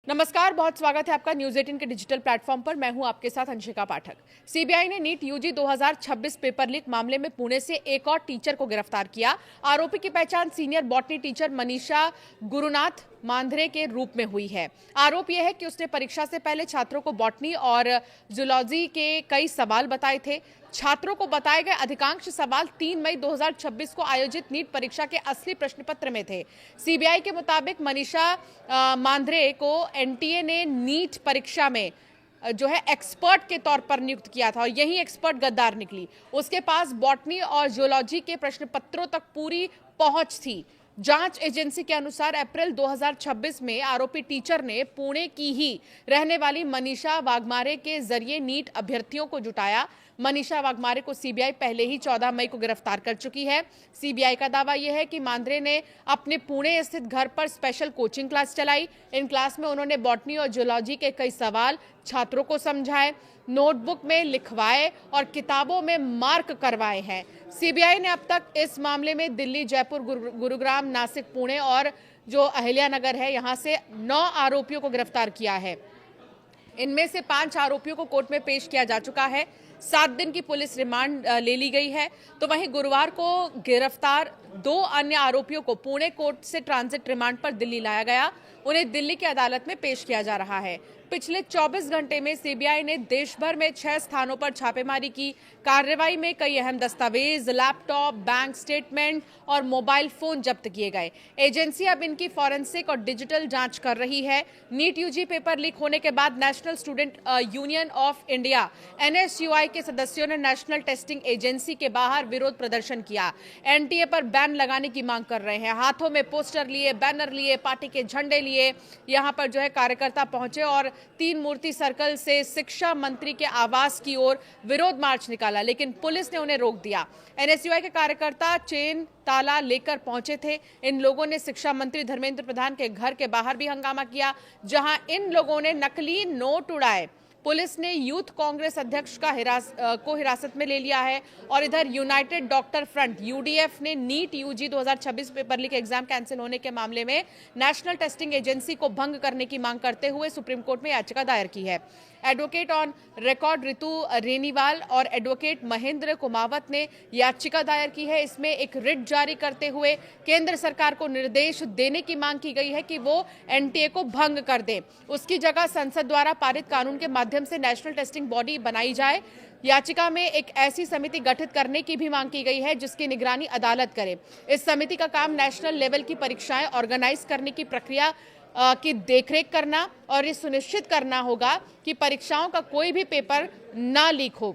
नमस्कार, बहुत स्वागत है आपका न्यूज 18 के डिजिटल प्लेटफॉर्म पर। मैं हूं आपके साथ अंशिका पाठक। सीबीआई ने नीट यूजी 2026 पेपर लीक मामले में पुणे से एक और टीचर को गिरफ्तार किया। आरोपी की पहचान senior botany teacher Manisha Gurunath Mandrem के रूप में हुई है। आरोप यह है कि उसने परीक्षा से पहले छात्रों को बॉटनी और जूलॉजी के कई सवाल बताए थे। छात्रों को बताए गए अधिकांश सवाल 3 मई 2026 को आयोजित नीट परीक्षा के असली प्रश्न पत्र में थे। सीबीआई के मुताबिक मनीषा मांद्रे को एनटीए ने नीट परीक्षा में जो है एक्सपर्ट के तौर पर नियुक्त किया था और यही एक्सपर्ट गद्दार निकली। उसके पास बॉटनी और जूलॉजी के प्रश्न पत्रों तक पूरी पहुंच थी। जांच एजेंसी के अनुसार अप्रैल 2026 में आरोपी टीचर ने पुणे की ही रहने वाली मनीषा वाघमारे के जरिए नीट अभ्यर्थियों को जुटाया। मनीषा वाघमारे को सीबीआई पहले ही 14 मई को गिरफ्तार कर चुकी है। सीबीआई का दावा यह है कि मांद्रे ने अपने पुणे स्थित घर पर स्पेशल कोचिंग क्लास चलाई। इन क्लास में उन्होंने बॉटनी और जूलॉजी के कई सवाल छात्रों को समझाए, नोटबुक में लिखवाए और किताबों में मार्क करवाए हैं। सीबीआई ने अब तक इस मामले में दिल्ली, जयपुर, गुरुग्राम, नासिक, पुणे और जो अहिल्यानगर है यहां से 9 आरोपियों को गिरफ्तार किया है। इनमें से 5 आरोपियों को कोर्ट में पेश किया जा चुका है। 7 दिन की पुलिस रिमांड ले ली गई है। तो वहीं गुरुवार को गिरफ्तार 2 अन्य आरोपियों को पुणे कोर्ट से ट्रांजिट रिमांड पर दिल्ली लाया गया। उन्हें दिल्ली की अदालत में पेश किया जा रहा है। पिछले 24 घंटे में सीबीआई ने देश भर में 6 स्थानों पर छापेमारी की। कार्रवाई में कई अहम दस्तावेज, लैपटॉप, बैंक स्टेटमेंट और मोबाइल फोन जब्त किए गए। एजेंसी अब इनकी फॉरेंसिक और डिजिटल जांच कर रही है। नीट यूजी पेपर लीक होने के बाद national student union of India NSUI के सदस्यों ने नेशनल टेस्टिंग एजेंसी के बाहर विरोध प्रदर्शन किया। एनटीए पर बैन लगाने की मांग कर रहे हैं। हाथों में पोस्टर लिए, बैनर लिए, पार्टी के झंडे लिए यहां पर जो है कार्यकर्ता पहुंचे और 3 मूर्ति सर्कल से शिक्षा मंत्री के आवास की ओर विरोध मार्च निकाला, लेकिन पुलिस ने उन्हें रोक दिया। एनएसयूआई के कार्यकर्ता चेन ताला लेकर पहुंचे थे। इन लोगों ने शिक्षा मंत्री धर्मेंद्र प्रधान के घर के बाहर भी हंगामा किया, जहां इन लोगों ने नकली नोट उड़ाए। पुलिस ने यूथ कांग्रेस अध्यक्ष को हिरासत में ले लिया है और इधर यूनाइटेड डॉक्टर फ्रंट यूडीएफ ने NEET UG 2026 paper leak exam cancel होने के मामले में नेशनल टेस्टिंग एजेंसी को भंग करने की मांग करते हुए सुप्रीम कोर्ट में याचिका दायर की है। एडवोकेट ऑन रिकॉर्ड रितु रेनीवाल और एडवोकेट महेंद्र कुमावत ने याचिका दायर की है। इसमें एक रिट जारी करते हुए केंद्र सरकार को निर्देश देने की मांग की गई है कि वो एनटीए को भंग कर दे। उसकी जगह संसद द्वारा पारित कानून के माध्यम से नेशनल टेस्टिंग बॉडी बनाई जाए। याचिका में एक ऐसी समिति गठित करने की भी मांग की गई है जिसकी निगरानी अदालत करे। इस समिति का काम नेशनल लेवल की परीक्षाएं ऑर्गेनाइज करने की प्रक्रिया की देखरेख करना और ये सुनिश्चित करना होगा कि परीक्षाओं का कोई भी पेपर ना लीक हो।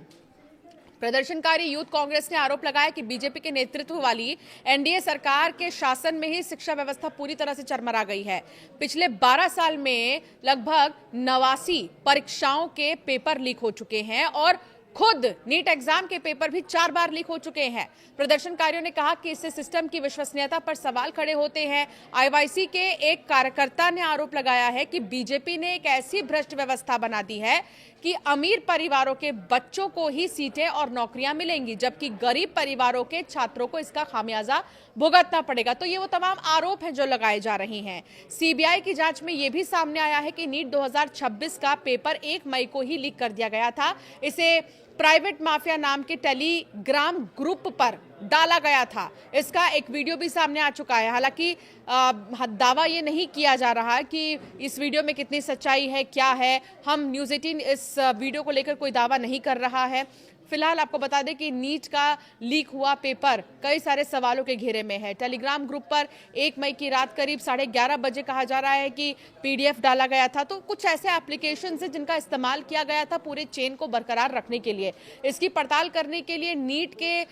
प्रदर्शनकारी यूथ कांग्रेस ने आरोप लगाया कि बीजेपी के नेतृत्व वाली एनडीए सरकार के शासन में ही शिक्षा व्यवस्था पूरी तरह से चरमरा गई है। पिछले 12 साल में लगभग 89 परीक्षाओं के पेपर लीक हो चुके हैं और खुद नीट एग्जाम के पेपर भी 4 बार लीक हो चुके हैं। प्रदर्शनकारियों ने कहा कि इससे सिस्टम की विश्वसनीयता पर सवाल खड़े होते हैं। आईवाईसी के एक कार्यकर्ता ने आरोप लगाया है कि बीजेपी ने एक ऐसी भ्रष्ट व्यवस्था बना दी है कि अमीर परिवारों के बच्चों को ही सीटें और नौकरियां मिलेंगी, जबकि गरीब परिवारों के छात्रों को इसका खामियाजा भुगतना पड़ेगा। तो ये वो तमाम आरोप हैं जो लगाए जा रहे हैं। सीबीआई की जांच में यह भी सामने आया है कि नीट 2026 का पेपर 1 मई को ही लीक कर दिया गया था। इसे प्राइवेट माफिया नाम के टेलीग्राम ग्रुप पर डाला गया था। इसका एक वीडियो भी सामने आ चुका है। हालांकि दावा ये नहीं किया जा रहा कि इस वीडियो में कितनी सच्चाई है, क्या है। हम न्यूज़ 18 इस वीडियो को लेकर कोई दावा नहीं कर रहा है। फिलहाल आपको बता दें कि नीट का लीक हुआ पेपर कई सारे सवालों के घेरे में है। टेलीग्राम ग्रुप पर 1 मई की रात करीब 11:30 बजे कहा जा रहा है कि पीडीएफ डाला गया था। तो कुछ ऐसे एप्लीकेशन हैं जिनका इस्तेमाल किया गया था पूरे चेन को बरकरार रखने के लिए। इसकी पड़ताल करने के लिए नीट के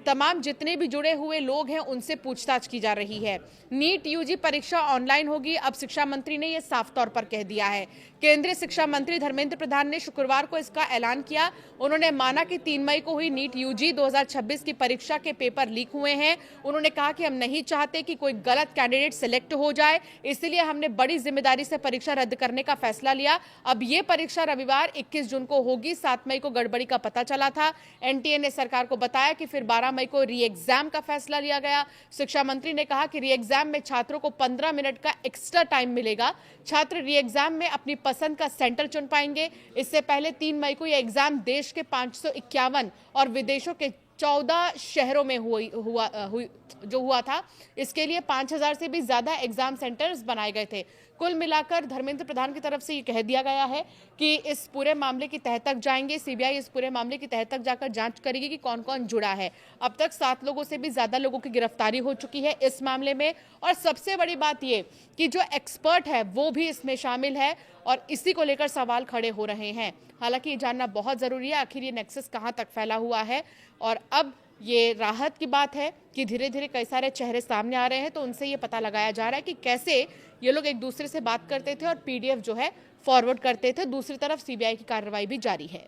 तमाम जितने भी जुड़े हुए लोग हैं उनसे पूछताछ की जा रही है। नीट यूजी परीक्षा ऑनलाइन होगी, अब शिक्षा मंत्री ने यह साफ तौर पर कह दिया है। केंद्रीय शिक्षा मंत्री धर्मेंद्र प्रधान ने शुक्रवार को इसका ऐलान किया। उन्होंने माना कि 3 मई को हुई नीट यूजी 2026 की परीक्षा के पेपर लीक हुए हैं। उन्होंने कहा कि हम नहीं चाहते कि कोई गलत कैंडिडेट सिलेक्ट हो जाए, इसलिए हमने बड़ी जिम्मेदारी से परीक्षा रद्द करने का फैसला लिया। अब ये परीक्षा रविवार 21 जून को होगी। 7 मई को गड़बड़ी का पता चला था। एनटीए ने सरकार को बताया कि फिर 12 मई को री एग्जाम का फैसला लिया गया। शिक्षा मंत्री ने कहा कि री एग्जाम में छात्रों को 15 मिनट का एक्स्ट्रा टाइम मिलेगा। छात्र री एग्जाम में अपनी पसंद का सेंटर चुन पाएंगे। इससे पहले 3 मई को यह एग्जाम देश के 551 और विदेशों के 14 शहरों में हुआ था। इसके लिए 5000 से भी ज्यादा एग्जाम सेंटर्स बनाए गए थे। कुल मिलाकर धर्मेंद्र प्रधान की तरफ से ये कह दिया गया है कि इस पूरे मामले की तह तक जाएंगे। सीबीआई इस पूरे मामले की तह तक जाकर जांच करेगी कि कौन कौन जुड़ा है। अब तक 7 लोगों से भी ज्यादा लोगों की गिरफ्तारी हो चुकी है इस मामले में। और सबसे बड़ी बात ये कि जो एक्सपर्ट है वो भी इसमें शामिल है और इसी को लेकर सवाल खड़े हो रहे हैं। हालांकि ये जानना बहुत जरूरी है आखिर ये नेक्सस कहां तक फैला हुआ है। और अब ये राहत की बात है कि धीरे धीरे कई सारे चेहरे सामने आ रहे हैं, तो उनसे ये पता लगाया जा रहा है कि कैसे ये लोग एक दूसरे से बात करते थे और पीडीएफ जो है फॉरवर्ड करते थे। दूसरी तरफ सीबीआई की कार्रवाई भी जारी है।